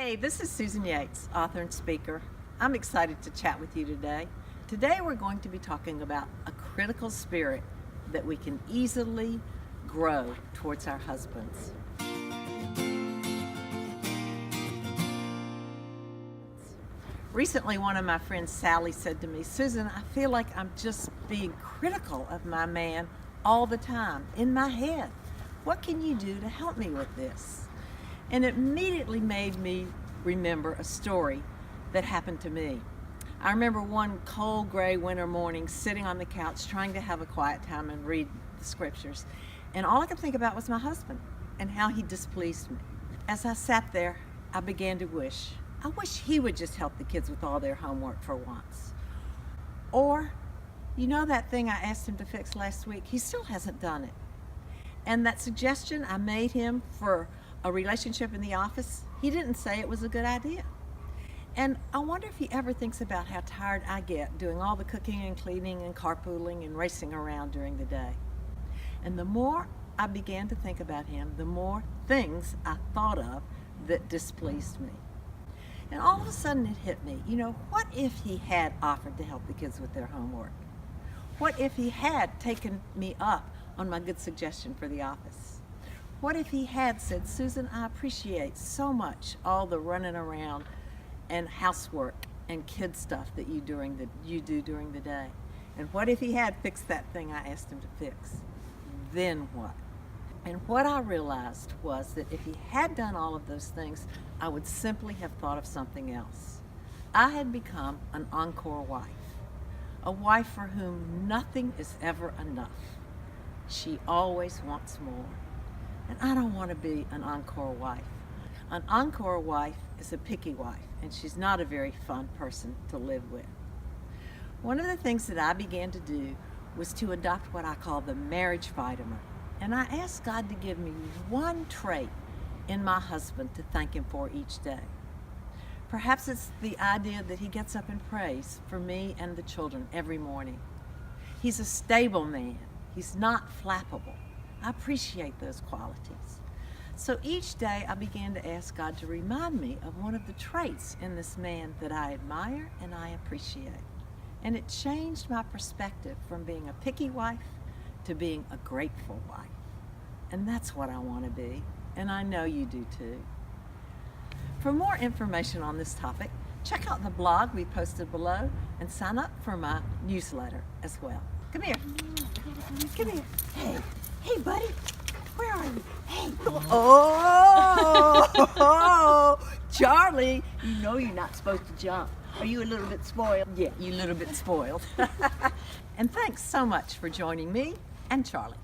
Hey, this is Susan Yates, author and speaker. I'm excited to chat with you today. Today we're going to be talking about a critical spirit that we can easily grow towards our husbands. Recently, one of my friends, Sally, said to me, Susan, I feel like I'm just being critical of my man all the time, in my head. What can you do to help me with this? And it immediately made me remember a story that happened to me. I remember one cold, gray winter morning sitting on the couch trying to have a quiet time and read the scriptures. And all I could think about was my husband and how he displeased me. As I sat there, I began to wish he would just help the kids with all their homework for once. Or, you know that thing I asked him to fix last week? He still hasn't done it. And that suggestion I made him for a relationship in the office, he didn't say it was a good idea. And I wonder if he ever thinks about how tired I get doing all the cooking and cleaning and carpooling and racing around during the day. And the more I began to think about him, the more things I thought of that displeased me. And all of a sudden it hit me, what if he had offered to help the kids with their homework? What if he had taken me up on my good suggestion for the office? What if he had said, Susan, I appreciate so much all the running around and housework and kid stuff that you do during the day? And what if he had fixed that thing I asked him to fix? Then what? And what I realized was that if he had done all of those things, I would simply have thought of something else. I had become an Encore wife, a wife for whom nothing is ever enough. She always wants more. And I don't want to be an Encore wife. An Encore wife is a picky wife, and she's not a very fun person to live with. One of the things that I began to do was to adopt what I call the marriage vitamin. And I asked God to give me one trait in my husband to thank him for each day. Perhaps it's the idea that he gets up and prays for me and the children every morning. He's a stable man. He's not flappable. I appreciate those qualities. So each day I began to ask God to remind me of one of the traits in this man that I admire and I appreciate. And it changed my perspective from being a picky wife to being a grateful wife. And that's what I want to be, and I know you do too. For more information on this topic, check out the blog we posted below and sign up for my newsletter as well. Come here. Come here. Hey, buddy. Where are you? Hey. Oh, Charlie, you know you're not supposed to jump. Are you a little bit spoiled? Yeah, you're a little bit spoiled. And thanks so much for joining me and Charlie.